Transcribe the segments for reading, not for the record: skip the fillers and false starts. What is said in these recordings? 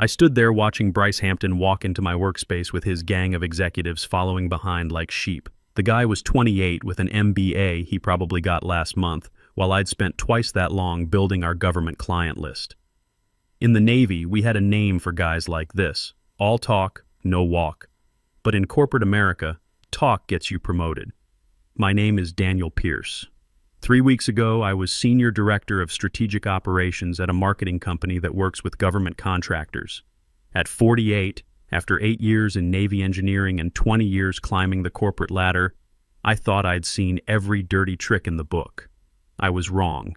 I stood there watching Bryce Hampton walk into my workspace with his gang of executives following behind like sheep. The guy was 28 with an MBA he probably got last month, while I'd spent twice that long building our government client list. In the Navy, we had a name for guys like this: all talk, no walk. But in corporate America, talk gets you promoted. My name is Daniel Pierce. 3 weeks ago, I was Senior Director of Strategic Operations at a marketing company that works with government contractors. At 48, after 8 years in Navy engineering and 20 years climbing the corporate ladder, I thought I'd seen every dirty trick in the book. I was wrong.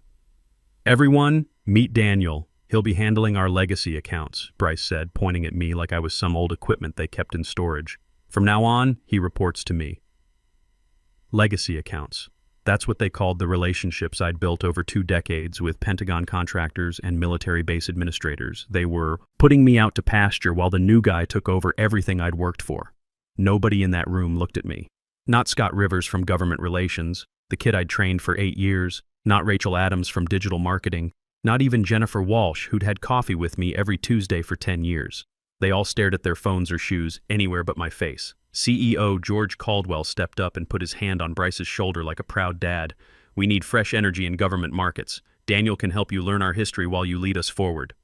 "Everyone, meet Daniel. He'll be handling our legacy accounts," Bryce said, pointing at me like I was some old equipment they kept in storage. "From now on, he reports to me." Legacy accounts. That's what they called the relationships I'd built over 2 decades with Pentagon contractors and military base administrators. They were putting me out to pasture while the new guy took over everything I'd worked for. Nobody in that room looked at me. Not Scott Rivers from Government Relations, the kid I'd trained for 8 years, not Rachel Adams from Digital Marketing, not even Jennifer Walsh, who'd had coffee with me every Tuesday for 10 years. They all stared at their phones or shoes, anywhere but my face. CEO George Caldwell stepped up and put his hand on Bryce's shoulder like a proud dad. "We need fresh energy in government markets. Daniel can help you learn our history while you lead us forward."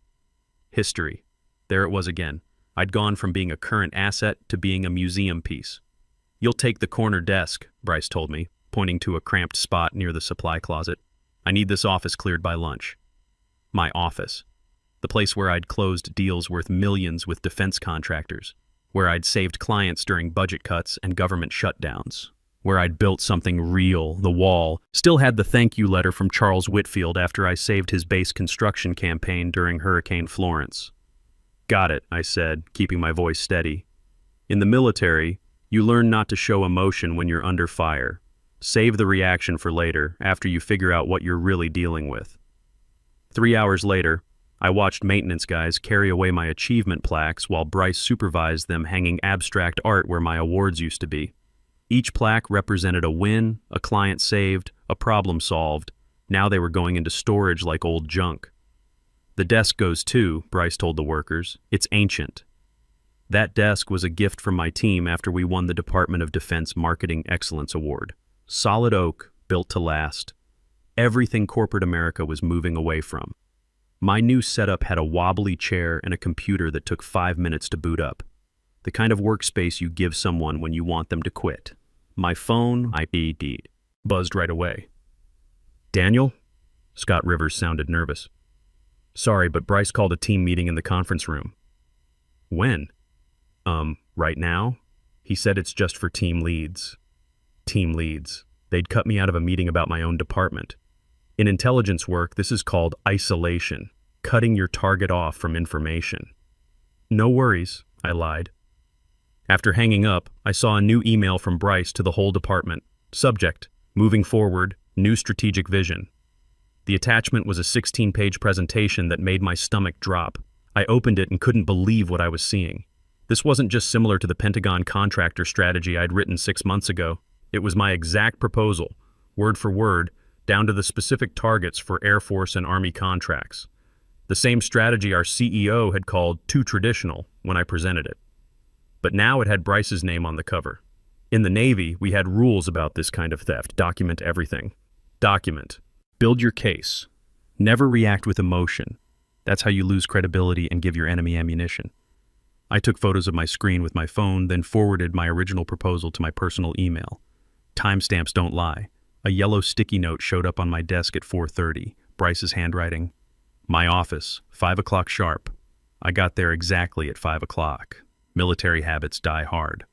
History. There it was again. I'd gone from being a current asset to being a museum piece. "You'll take the corner desk," Bryce told me, pointing to a cramped spot near the supply closet. "I need this office cleared by lunch." My office. The place where I'd closed deals worth millions with defense contractors, where I'd saved clients during budget cuts and government shutdowns, where I'd built something real. The wall still had the thank you letter from Charles Whitfield after I saved his base construction campaign during Hurricane Florence. "Got it," I said, keeping my voice steady. "In the military, you learn not to show emotion when you're under fire. Save the reaction for later, after you figure out what you're really dealing with." 3 hours later, I watched maintenance guys carry away my achievement plaques while Bryce supervised them hanging abstract art where my awards used to be. Each plaque represented a win, a client saved, a problem solved. Now they were going into storage like old junk. "The desk goes too," Bryce told the workers. "It's ancient." That desk was a gift from my team after we won the Department of Defense Marketing Excellence Award. Solid oak, built to last. Everything corporate America was moving away from. My new setup had a wobbly chair and a computer that took 5 minutes to boot up. The kind of workspace you give someone when you want them to quit. My phone, IP, buzzed right away. "Daniel?" Scott Rivers sounded nervous. "Sorry, but Bryce called a team meeting in the conference room." "When?" Right now?" He said it's just for team leads. Team leads. They'd cut me out of a meeting about my own department. In intelligence work, this is called isolation, cutting your target off from information. "No worries," I lied. After hanging up, I saw a new email from Bryce to the whole department. Subject: moving forward, new strategic vision. The attachment was a 16-page presentation that made my stomach drop. I opened it and couldn't believe what I was seeing. This wasn't just similar to the Pentagon contractor strategy I'd written 6 months ago. It was my exact proposal, word for word, down to the specific targets for Air Force and Army contracts. The same strategy our CEO had called too traditional when I presented it. But now it had Bryce's name on the cover. In the Navy, we had rules about this kind of theft. Document everything. Document. Build your case. Never react with emotion. That's how you lose credibility and give your enemy ammunition. I took photos of my screen with my phone, then forwarded my original proposal to my personal email. Timestamps don't lie. A yellow sticky note showed up on my desk at 4:30, Bryce's handwriting. "My office, 5 o'clock sharp." I got there exactly at 5 o'clock. Military habits die hard.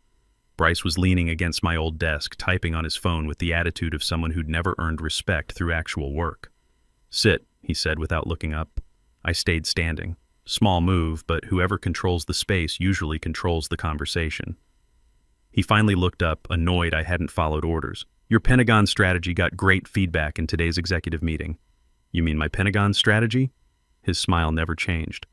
Bryce was leaning against my old desk, typing on his phone with the attitude of someone who'd never earned respect through actual work. "Sit," he said without looking up. I stayed standing. Small move, but whoever controls the space usually controls the conversation. He finally looked up, annoyed I hadn't followed orders. "Your Pentagon strategy got great feedback in today's executive meeting." "You mean my Pentagon strategy?" His smile never changed.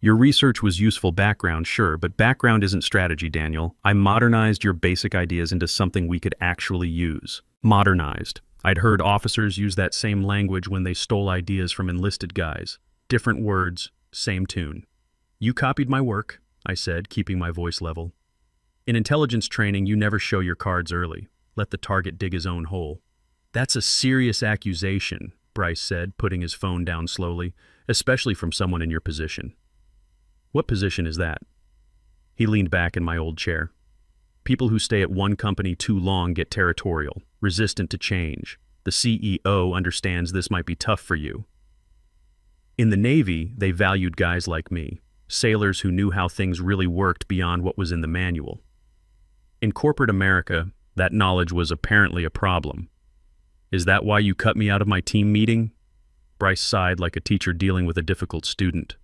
"Your research was useful background, sure, but background isn't strategy, Daniel. I modernized your basic ideas into something we could actually use." Modernized. I'd heard officers use that same language when they stole ideas from enlisted guys. Different words, same tune. You copied my work, I said, keeping my voice level. In intelligence training, you never show your cards early. Let the target dig his own hole. That's a serious accusation, Bryce said, putting his phone down slowly, especially from someone in your position. What position is that? He leaned back in my old chair. People who stay at one company too long get territorial, resistant to change. The CEO understands this might be tough for you. In the Navy, they valued guys like me, sailors who knew how things really worked beyond what was in the manual. In corporate America, that knowledge was apparently a problem. Is that why you cut me out of my team meeting? Bryce sighed like a teacher dealing with a difficult student.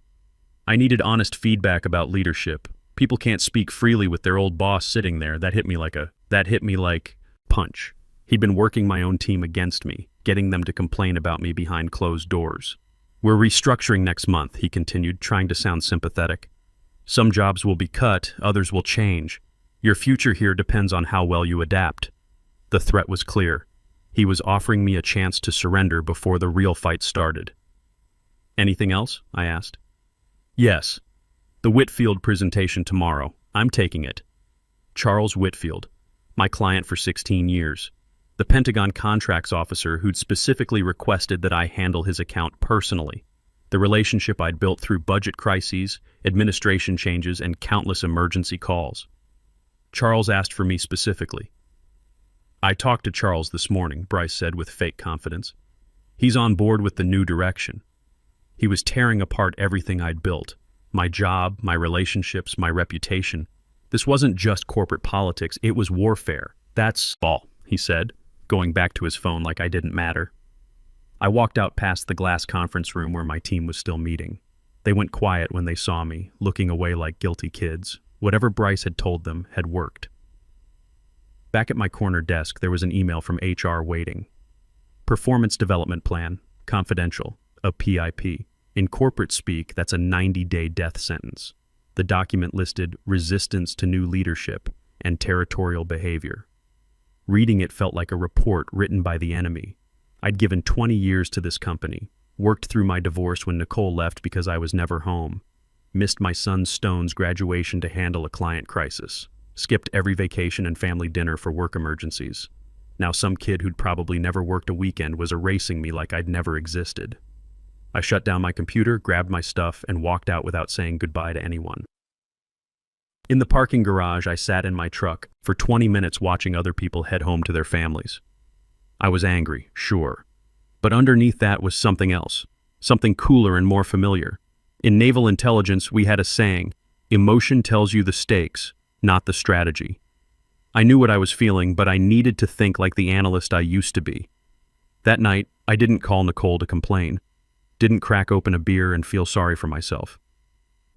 I needed honest feedback about leadership. People can't speak freely with their old boss sitting there. That hit me like punch. He'd been working my own team against me, getting them to complain about me behind closed doors. We're restructuring next month, he continued, trying to sound sympathetic. Some jobs will be cut, others will change. Your future here depends on how well you adapt. The threat was clear. He was offering me a chance to surrender before the real fight started. Anything else? I asked. Yes. The Whitfield presentation tomorrow. I'm taking it. Charles Whitfield, my client for 16 years. The Pentagon contracts officer who'd specifically requested that I handle his account personally. The relationship I'd built through budget crises, administration changes, and countless emergency calls. Charles asked for me specifically. I talked to Charles this morning, Bryce said with fake confidence. He's on board with the new direction. He was tearing apart everything I'd built. My job, my relationships, my reputation. This wasn't just corporate politics, it was warfare. That's all, he said, going back to his phone like I didn't matter. I walked out past the glass conference room where my team was still meeting. They went quiet when they saw me, looking away like guilty kids. Whatever Bryce had told them had worked. Back at my corner desk, there was an email from HR waiting. Performance Development Plan, confidential, a PIP. In corporate speak, that's a 90-day death sentence. The document listed resistance to new leadership and territorial behavior. Reading it felt like a report written by the enemy. I'd given 20 years to this company, worked through my divorce when Nicole left because I was never home, missed my son Stone's graduation to handle a client crisis, skipped every vacation and family dinner for work emergencies. Now some kid who'd probably never worked a weekend was erasing me like I'd never existed. I shut down my computer, grabbed my stuff, and walked out without saying goodbye to anyone. In the parking garage, I sat in my truck for 20 minutes watching other people head home to their families. I was angry, sure. But underneath that was something else, something cooler and more familiar. In Naval Intelligence, we had a saying, emotion tells you the stakes, not the strategy. I knew what I was feeling, but I needed to think like the analyst I used to be. That night, I didn't call Nicole to complain. Didn't crack open a beer and feel sorry for myself.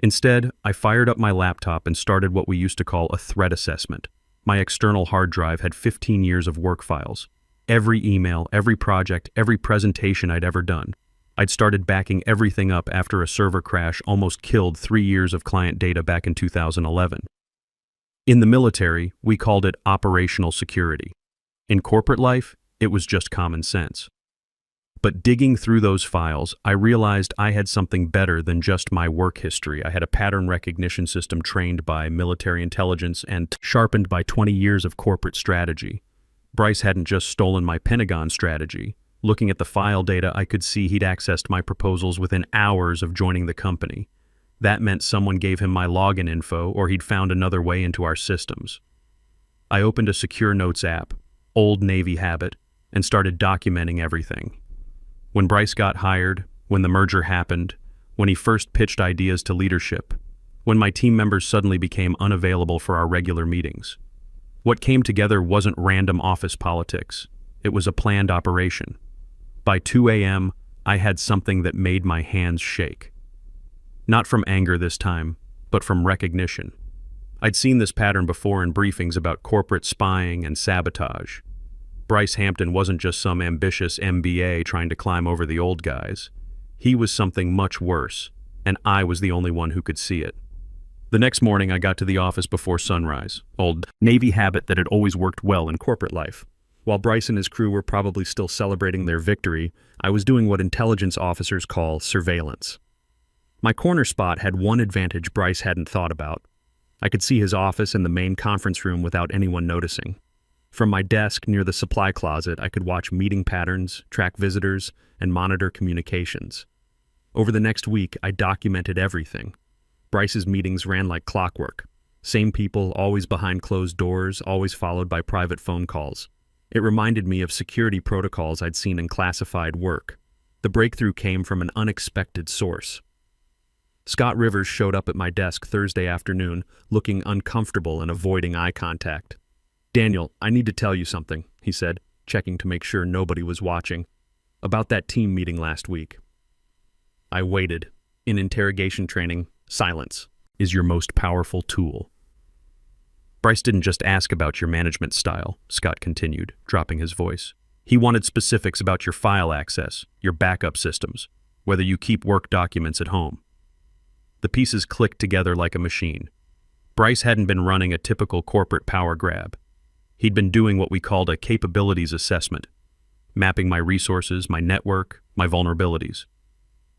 Instead, I fired up my laptop and started what we used to call a threat assessment. My external hard drive had 15 years of work files. Every email, every project, every presentation I'd ever done. I'd started backing everything up after a server crash almost killed 3 years of client data back in 2011. In the military, we called it operational security. In corporate life, it was just common sense. But digging through those files, I realized I had something better than just my work history. I had a pattern recognition system trained by military intelligence and sharpened by 20 years of corporate strategy. Bryce hadn't just stolen my Pentagon strategy. Looking at the file data, I could see he'd accessed my proposals within hours of joining the company. That meant someone gave him my login info or he'd found another way into our systems. I opened a secure notes app, old Navy habit, and started documenting everything. When Bryce got hired, when the merger happened, when he first pitched ideas to leadership, when my team members suddenly became unavailable for our regular meetings. What came together wasn't random office politics. It was a planned operation. By 2 a.m., I had something that made my hands shake. Not from anger this time, but from recognition. I'd seen this pattern before in briefings about corporate spying and sabotage. Bryce Hampton wasn't just some ambitious MBA trying to climb over the old guys. He was something much worse, and I was the only one who could see it. The next morning, I got to the office before sunrise, old Navy habit that had always worked well in corporate life. While Bryce and his crew were probably still celebrating their victory, I was doing what intelligence officers call surveillance. My corner spot had one advantage Bryce hadn't thought about. I could see his office and the main conference room without anyone noticing. From my desk near the supply closet, I could watch meeting patterns, track visitors, and monitor communications. Over the next week, I documented everything. Bryce's meetings ran like clockwork. Same people, always behind closed doors, always followed by private phone calls. It reminded me of security protocols I'd seen in classified work. The breakthrough came from an unexpected source. Scott Rivers showed up at my desk Thursday afternoon, looking uncomfortable and avoiding eye contact. "Daniel, I need to tell you something," he said, checking to make sure nobody was watching. "About that team meeting last week." I waited. In interrogation training, silence is your most powerful tool. "Bryce didn't just ask about your management style," Scott continued, dropping his voice. "He wanted specifics about your file access, your backup systems, whether you keep work documents at home." The pieces clicked together like a machine. Bryce hadn't been running a typical corporate power grab. He'd been doing what we called a capabilities assessment, mapping my resources, my network, my vulnerabilities.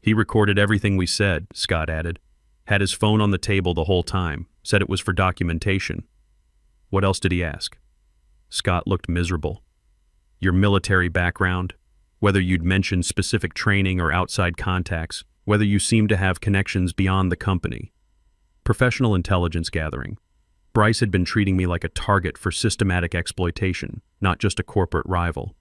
"He recorded everything we said," Scott added. "Had his phone on the table the whole time, said it was for documentation." "What else did he ask?" Scott looked miserable. "Your military background, whether you'd mentioned specific training or outside contacts, whether you seemed to have connections beyond the company. Professional intelligence gathering. Bryce had been treating me like a target for systematic exploitation, not just a corporate rival."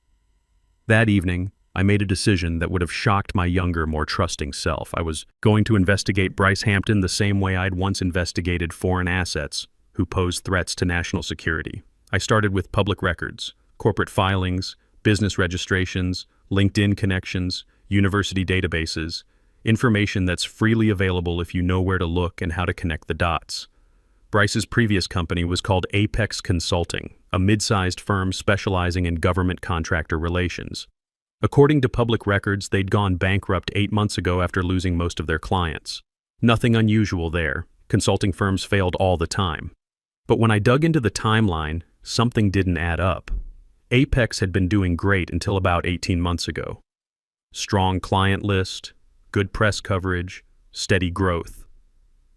That evening, I made a decision that would have shocked my younger, more trusting self. I was going to investigate Bryce Hampton the same way I'd once investigated foreign assets who posed threats to national security. I started with public records, corporate filings, business registrations, LinkedIn connections, university databases, information that's freely available if you know where to look and how to connect the dots. Bryce's previous company was called Apex Consulting, a mid-sized firm specializing in government contractor relations. According to public records, they'd gone bankrupt 8 months ago after losing most of their clients. Nothing unusual there. Consulting firms failed all the time. But when I dug into the timeline, something didn't add up. Apex had been doing great until about 18 months ago. Strong client list, good press coverage, steady growth.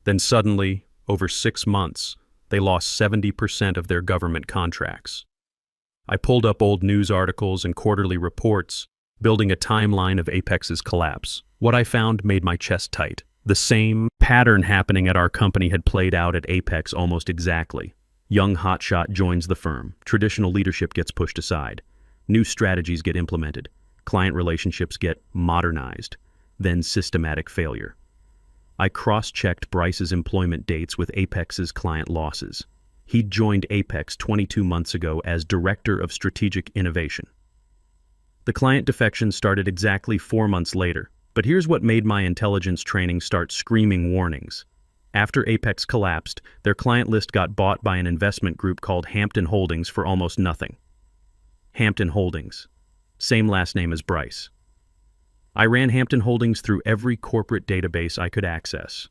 Then suddenly, over 6 months, they lost 70% of their government contracts. I pulled up old news articles and quarterly reports, building a timeline of Apex's collapse. What I found made my chest tight. The same pattern happening at our company had played out at Apex almost exactly. Young hotshot joins the firm. Traditional leadership gets pushed aside. New strategies get implemented. Client relationships get modernized. Then systematic failure. I cross-checked Bryce's employment dates with Apex's client losses. He'd joined Apex 22 months ago as Director of Strategic Innovation. The client defection started exactly 4 months later, but here's what made my intelligence training start screaming warnings. After Apex collapsed, their client list got bought by an investment group called Hampton Holdings for almost nothing. Hampton Holdings. Same last name as Bryce. I ran Hampton Holdings through every corporate database I could access.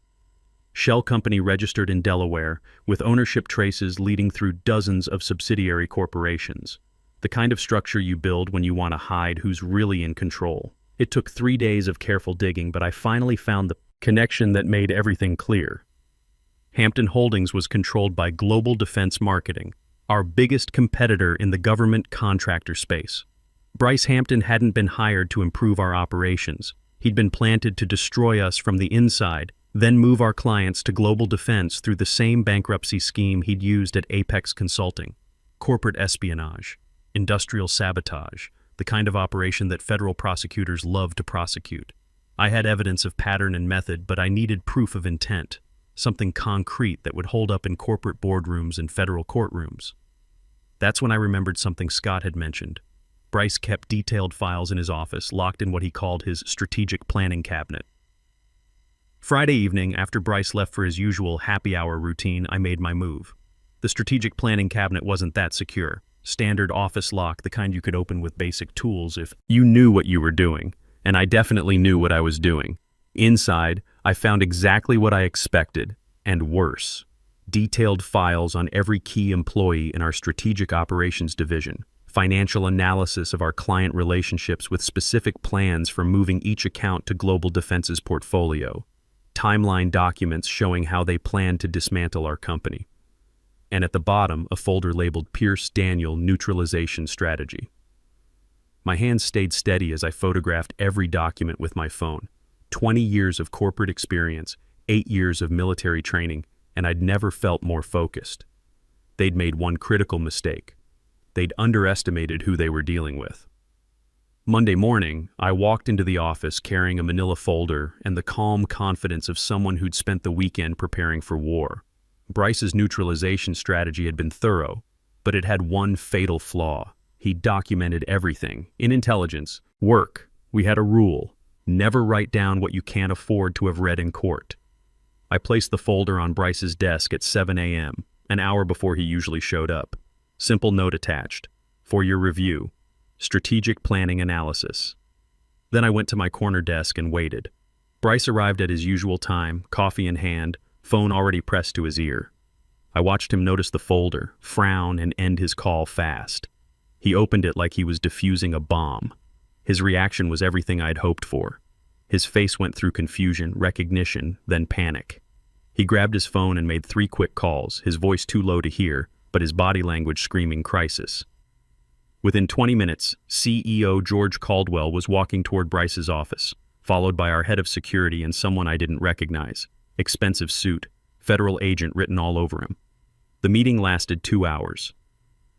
Shell company registered in Delaware, with ownership traces leading through dozens of subsidiary corporations. The kind of structure you build when you want to hide who's really in control. It took 3 days of careful digging, but I finally found the connection that made everything clear. Hampton Holdings was controlled by Global Defense Marketing, our biggest competitor in the government contractor space. Bryce Hampton hadn't been hired to improve our operations. He'd been planted to destroy us from the inside, then move our clients to Global Defense through the same bankruptcy scheme he'd used at Apex Consulting. Corporate espionage, industrial sabotage, the kind of operation that federal prosecutors love to prosecute. I had evidence of pattern and method, but I needed proof of intent, something concrete that would hold up in corporate boardrooms and federal courtrooms. That's when I remembered something Scott had mentioned. Bryce kept detailed files in his office, locked in what he called his strategic planning cabinet. Friday evening, after Bryce left for his usual happy hour routine, I made my move. The strategic planning cabinet wasn't that secure. Standard office lock, the kind you could open with basic tools if you knew what you were doing, and I definitely knew what I was doing. Inside, I found exactly what I expected, and worse. Detailed files on every key employee in our strategic operations division. Financial analysis of our client relationships with specific plans for moving each account to Global Defense's portfolio. timeline documents showing how they plan to dismantle our company. And at the bottom, a folder labeled Pierce Daniel Neutralization Strategy. My hands stayed steady as I photographed every document with my phone. 20 years of corporate experience, 8 years of military training, and I'd never felt more focused. They'd made one critical mistake. They'd underestimated who they were dealing with. Monday morning, I walked into the office carrying a manila folder and the calm confidence of someone who'd spent the weekend preparing for war. Bryce's neutralization strategy had been thorough, but it had one fatal flaw. He documented everything. In intelligence, work, we had a rule. Never write down what you can't afford to have read in court. I placed the folder on Bryce's desk at 7 a.m., an hour before he usually showed up. Simple note attached. For your review. Strategic planning analysis. Then I went to my corner desk and waited. Bryce arrived at his usual time, coffee in hand, phone already pressed to his ear. I watched him notice the folder, frown, and end his call fast. He opened it like he was defusing a bomb. His reaction was everything I'd hoped for. His face went through confusion, recognition, then panic. He grabbed his phone and made 3 quick calls, his voice too low to hear, but his body language screaming crisis. Within 20 minutes, CEO George Caldwell was walking toward Bryce's office, followed by our head of security and someone I didn't recognize. Expensive suit, federal agent written all over him. The meeting lasted 2 hours.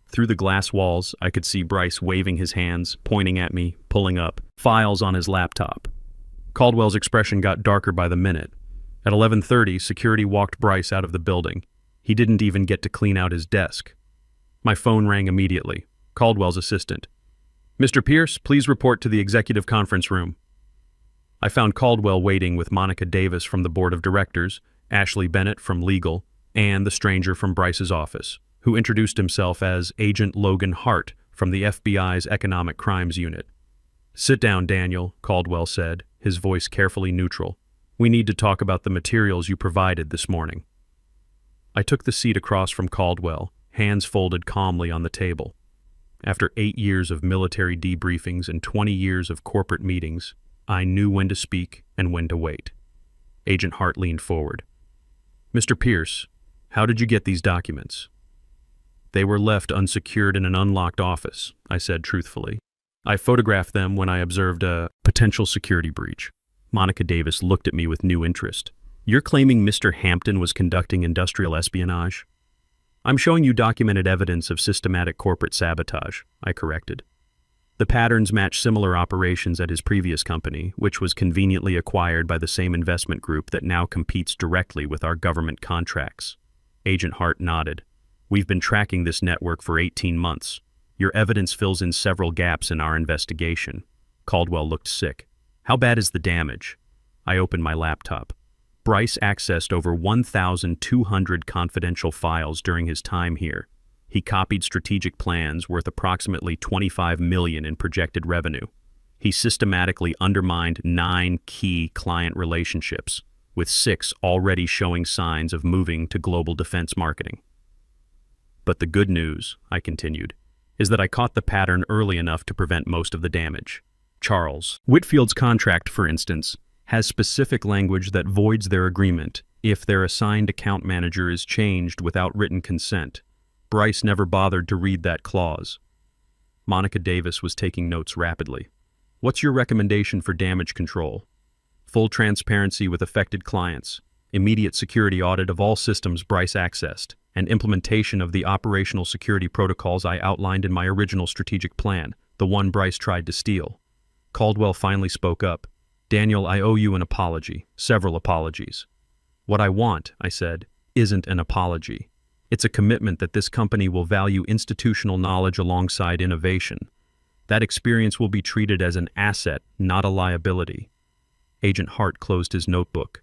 Through the glass walls, I could see Bryce waving his hands, pointing at me, pulling up files on his laptop. Caldwell's expression got darker by the minute. At 11:30, security walked Bryce out of the building. He didn't even get to clean out his desk. My phone rang immediately. Caldwell's assistant. Mr. Pierce, please report to the executive conference room. I found Caldwell waiting with Monica Davis from the board of directors, Ashley Bennett from legal, and the stranger from Bryce's office, who introduced himself as Agent Logan Hart from the FBI's Economic Crimes Unit. Sit down, Daniel, Caldwell said, his voice carefully neutral. We need to talk about the materials you provided this morning. I took the seat across from Caldwell, hands folded calmly on the table. After 8 years of military debriefings and 20 years of corporate meetings, I knew when to speak and when to wait. Agent Hart leaned forward. Mr. Pierce, how did you get these documents? They were left unsecured in an unlocked office, I said truthfully. I photographed them when I observed a potential security breach. Monica Davis looked at me with new interest. You're claiming Mr. Hampton was conducting industrial espionage? I'm showing you documented evidence of systematic corporate sabotage, I corrected. The patterns match similar operations at his previous company, which was conveniently acquired by the same investment group that now competes directly with our government contracts. Agent Hart nodded. We've been tracking this network for 18 months. Your evidence fills in several gaps in our investigation. Caldwell looked sick. How bad is the damage? I opened my laptop. Bryce accessed over 1,200 confidential files during his time here. He copied strategic plans worth approximately $25 million in projected revenue. He systematically undermined 9 key client relationships, with 6 already showing signs of moving to global defense marketing. But the good news, I continued, is that I caught the pattern early enough to prevent most of the damage. Charles Whitfield's contract, for instance, has specific language that voids their agreement if their assigned account manager is changed without written consent. Bryce never bothered to read that clause. Monica Davis was taking notes rapidly. What's your recommendation for damage control? Full transparency with affected clients, immediate security audit of all systems Bryce accessed, and implementation of the operational security protocols I outlined in my original strategic plan, the one Bryce tried to steal. Caldwell finally spoke up. Daniel, I owe you an apology, several apologies. What I want, I said, isn't an apology. It's a commitment that this company will value institutional knowledge alongside innovation. That experience will be treated as an asset, not a liability. Agent Hart closed his notebook.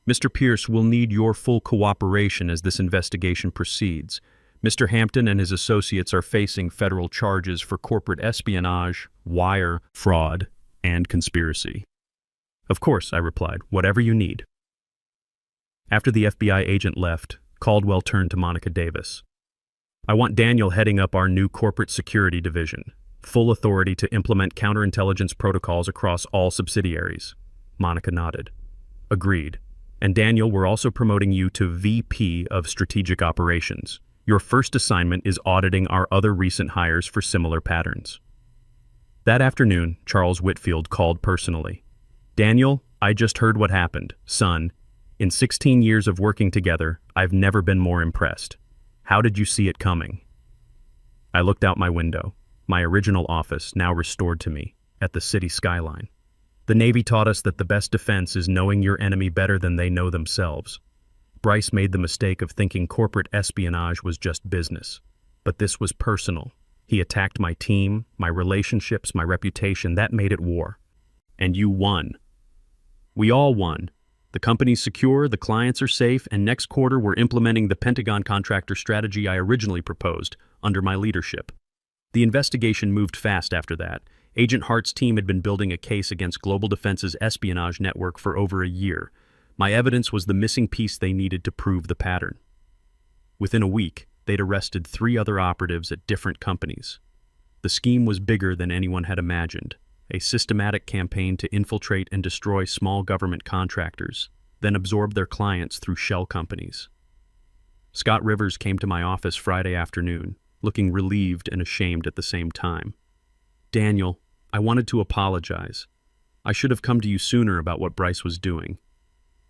Mr. Pierce will need your full cooperation as this investigation proceeds. Mr. Hampton and his associates are facing federal charges for corporate espionage, wire, fraud, and conspiracy. Of course, I replied, whatever you need. After the FBI agent left, Caldwell turned to Monica Davis. I want Daniel heading up our new corporate security division, full authority to implement counterintelligence protocols across all subsidiaries. Monica nodded. Agreed. And Daniel, we're also promoting you to VP of Strategic Operations. Your first assignment is auditing our other recent hires for similar patterns. That afternoon, Charles Whitfield called personally. Daniel, I just heard what happened. Son, in 16 years of working together, I've never been more impressed. How did you see it coming? I looked out my window, my original office now restored to me, at the city skyline. The Navy taught us that the best defense is knowing your enemy better than they know themselves. Bryce made the mistake of thinking corporate espionage was just business. But this was personal. He attacked my team, my relationships, my reputation. That made it war. And you won. We all won. The company's secure, the clients are safe, and next quarter we're implementing the Pentagon contractor strategy I originally proposed, under my leadership. The investigation moved fast after that. Agent Hart's team had been building a case against Global Defense's espionage network for over a year. My evidence was the missing piece they needed to prove the pattern. Within a week, they'd arrested 3 other operatives at different companies. The scheme was bigger than anyone had imagined. A systematic campaign to infiltrate and destroy small government contractors, then absorb their clients through shell companies. Scott Rivers came to my office Friday afternoon, looking relieved and ashamed at the same time. Daniel, I wanted to apologize. I should have come to you sooner about what Bryce was doing.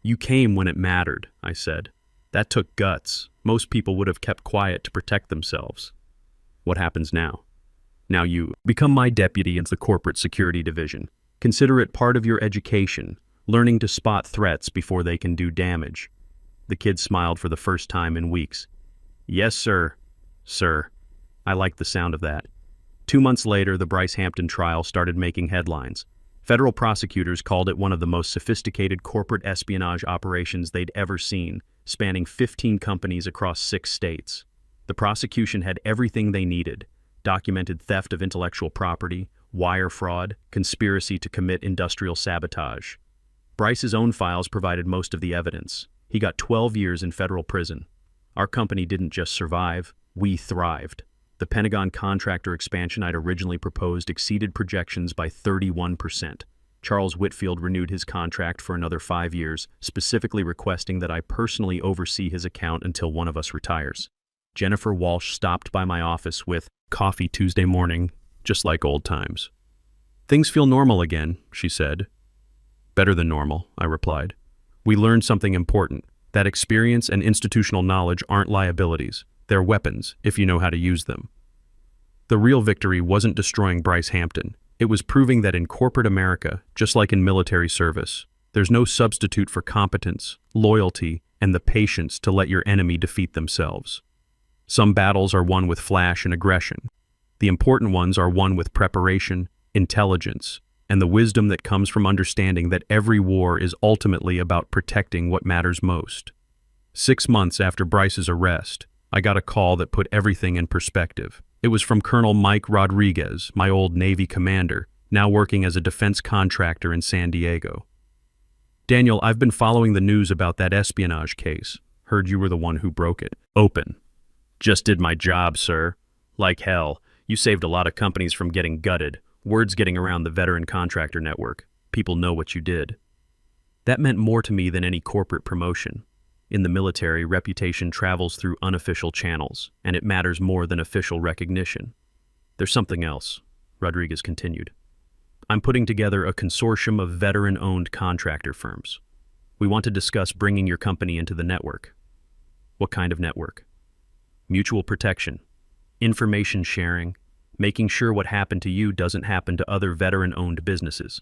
You came when it mattered, I said. That took guts. Most people would have kept quiet to protect themselves. What happens now? Now you become my deputy in the corporate security division. Consider it part of your education, learning to spot threats before they can do damage. The kid smiled for the first time in weeks. Yes, sir. Sir. I liked the sound of that. 2 months later, the Bryce Hampton trial started making headlines. Federal prosecutors called it one of the most sophisticated corporate espionage operations they'd ever seen, spanning 15 companies across 6 states. The prosecution had everything they needed: documented theft of intellectual property, wire fraud, conspiracy to commit industrial sabotage. Bryce's own files provided most of the evidence. He got 12 years in federal prison. Our company didn't just survive, we thrived. The Pentagon contractor expansion I'd originally proposed exceeded projections by 31%. Charles Whitfield renewed his contract for another 5 years, specifically requesting that I personally oversee his account until one of us retires. Jennifer Walsh stopped by my office with coffee Tuesday morning, just like old times. Things feel normal again, she said. Better than normal, I replied. We learned something important, that experience and institutional knowledge aren't liabilities. They're weapons, if you know how to use them. The real victory wasn't destroying Bryce Hampton. It was proving that in corporate America, just like in military service, there's no substitute for competence, loyalty, and the patience to let your enemy defeat themselves. Some battles are won with flash and aggression. The important ones are won with preparation, intelligence, and the wisdom that comes from understanding that every war is ultimately about protecting what matters most. 6 months after Bryce's arrest, I got a call that put everything in perspective. It was from Colonel Mike Rodriguez, my old Navy commander, now working as a defense contractor in San Diego. Daniel, I've been following the news about that espionage case. Heard you were the one who broke it. Open. Just did my job, sir. Like hell. You saved a lot of companies from getting gutted. Word's getting around the veteran contractor network. People know what you did. That meant more to me than any corporate promotion. In the military, reputation travels through unofficial channels, and it matters more than official recognition. There's something else, Rodriguez continued. I'm putting together a consortium of veteran-owned contractor firms. We want to discuss bringing your company into the network. What kind of network? Mutual protection, information sharing, making sure what happened to you doesn't happen to other veteran-owned businesses.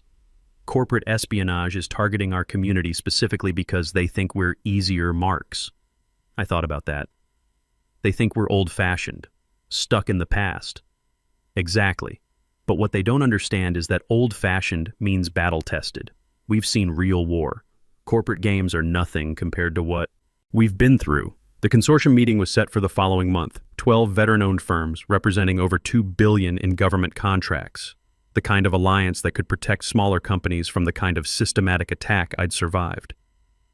Corporate espionage is targeting our community specifically because they think we're easier marks. I thought about that. They think we're old-fashioned, stuck in the past. Exactly. But what they don't understand is that old-fashioned means battle-tested. We've seen real war. Corporate games are nothing compared to what we've been through. The consortium meeting was set for the following month. 12 veteran-owned firms representing over $2 billion in government contracts. The kind of alliance that could protect smaller companies from the kind of systematic attack I'd survived.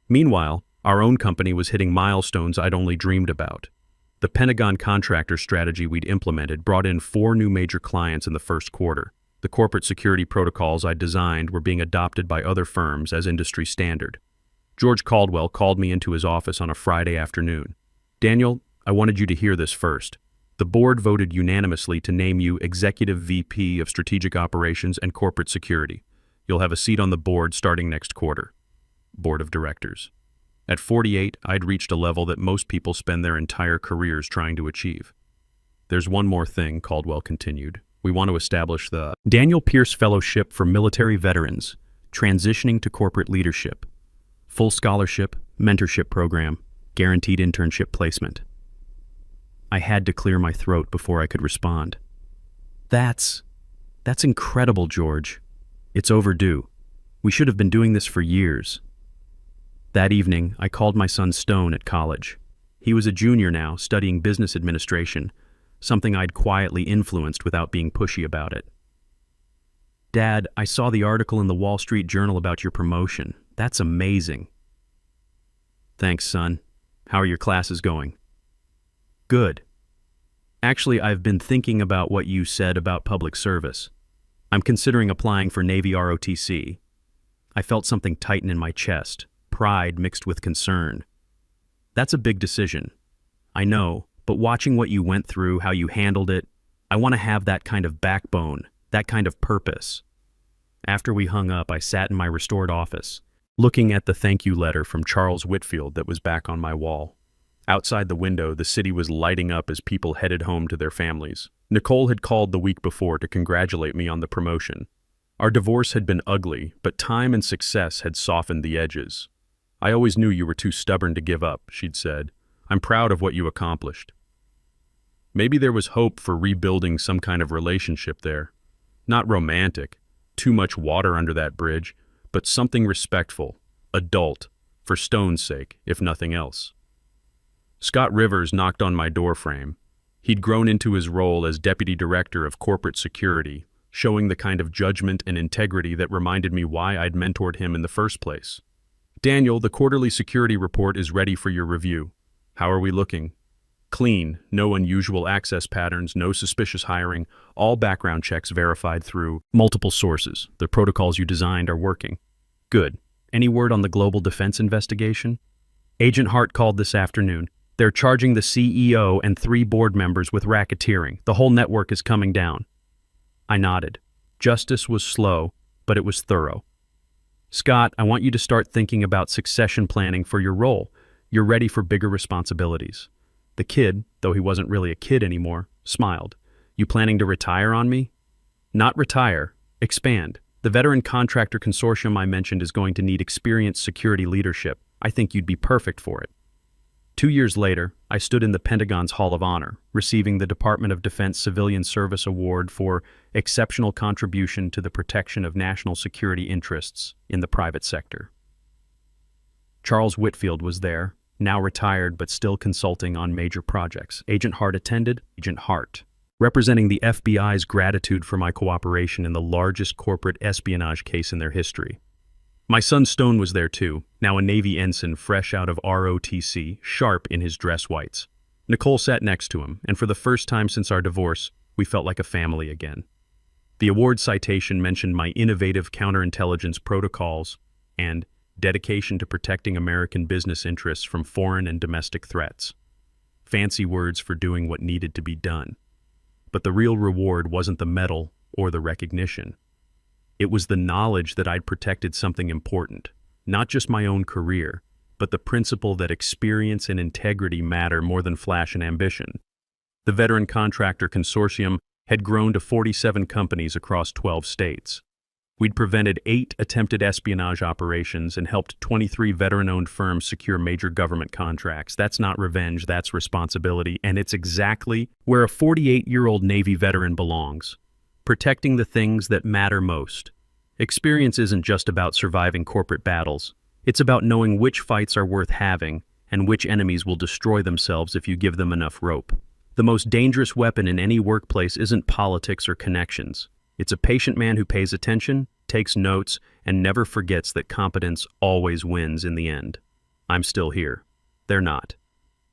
Meanwhile, our own company was hitting milestones I'd only dreamed about. The Pentagon contractor strategy we'd implemented brought in 4 new major clients in the first quarter. The corporate security protocols I'd designed were being adopted by other firms as industry standard. George Caldwell called me into his office on a Friday afternoon. "Daniel, I wanted you to hear this first. The board voted unanimously to name you Executive VP of Strategic Operations and Corporate Security. You'll have a seat on the board starting next quarter." Board of Directors. At 48, I'd reached a level that most people spend their entire careers trying to achieve. "There's one more thing," Caldwell continued. "We want to establish the Daniel Pierce Fellowship for Military Veterans, Transitioning to Corporate Leadership. Full scholarship, mentorship program, guaranteed internship placement." I had to clear my throat before I could respond. That's incredible, George. It's overdue. We should have been doing this for years." That evening, I called my son Stone at college. He was a junior now, studying business administration, something I'd quietly influenced without being pushy about it. "Dad, I saw the article in the Wall Street Journal about your promotion. That's amazing." "Thanks, son. How are your classes going?" "Good. Actually, I've been thinking about what you said about public service. I'm considering applying for Navy ROTC. I felt something tighten in my chest, pride mixed with concern. That's a big decision. I know, but watching what you went through, how you handled it, I want to have that kind of backbone, that kind of purpose." After we hung up, I sat in my restored office, looking at the thank you letter from Charles Whitfield that was back on my wall. Outside the window, the city was lighting up as people headed home to their families. Nicole had called the week before to congratulate me on the promotion. Our divorce had been ugly, but time and success had softened the edges. "I always knew you were too stubborn to give up," she'd said. "I'm proud of what you accomplished." Maybe there was hope for rebuilding some kind of relationship there. Not romantic, too much water under that bridge, but something respectful, adult, for Stone's sake, if nothing else. Scott Rivers knocked on my doorframe. He'd grown into his role as Deputy Director of Corporate Security, showing the kind of judgment and integrity that reminded me why I'd mentored him in the first place. "Daniel, the quarterly security report is ready for your review. How are we looking?" "Clean, no unusual access patterns, no suspicious hiring, all background checks verified through multiple sources. The protocols you designed are working." "Good. Any word on the global defense investigation?" "Agent Hart called this afternoon. They're charging the CEO and 3 board members with racketeering. The whole network is coming down." I nodded. Justice was slow, but it was thorough. "Scott, I want you to start thinking about succession planning for your role. You're ready for bigger responsibilities." The kid, though he wasn't really a kid anymore, smiled. "You planning to retire on me?" "Not retire, expand. The veteran contractor consortium I mentioned is going to need experienced security leadership. I think you'd be perfect for it." 2 years later, I stood in the Pentagon's Hall of Honor, receiving the Department of Defense Civilian Service Award for exceptional contribution to the protection of national security interests in the private sector. Charles Whitfield was there, now retired but still consulting on major projects. Agent Hart attended, Agent Hart, representing the FBI's gratitude for my cooperation in the largest corporate espionage case in their history. My son Stone was there too, now a Navy ensign fresh out of ROTC, sharp in his dress whites. Nicole sat next to him, and for the first time since our divorce, we felt like a family again. The award citation mentioned my innovative counterintelligence protocols and dedication to protecting American business interests from foreign and domestic threats. Fancy words for doing what needed to be done. But the real reward wasn't the medal or the recognition. It was the knowledge that I'd protected something important, not just my own career, but the principle that experience and integrity matter more than flash and ambition. The Veteran Contractor Consortium had grown to 47 companies across 12 states. We'd prevented 8 attempted espionage operations and helped 23 veteran-owned firms secure major government contracts. That's not revenge, that's responsibility, and it's exactly where a 48-year-old Navy veteran belongs. Protecting the things that matter most. Experience isn't just about surviving corporate battles. It's about knowing which fights are worth having and which enemies will destroy themselves if you give them enough rope. The most dangerous weapon in any workplace isn't politics or connections. It's a patient man who pays attention, takes notes, and never forgets that competence always wins in the end. I'm still here. They're not.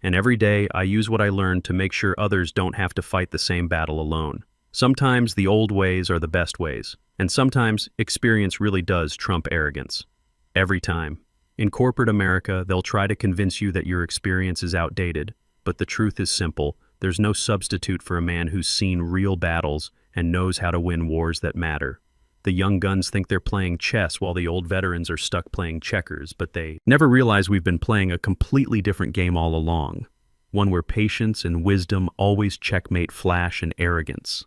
And every day I use what I learned to make sure others don't have to fight the same battle alone. Sometimes the old ways are the best ways, and sometimes experience really does trump arrogance. Every time. In corporate America, they'll try to convince you that your experience is outdated, but the truth is simple. There's no substitute for a man who's seen real battles and knows how to win wars that matter. The young guns think they're playing chess while the old veterans are stuck playing checkers, but they never realize we've been playing a completely different game all along. One where patience and wisdom always checkmate flash and arrogance.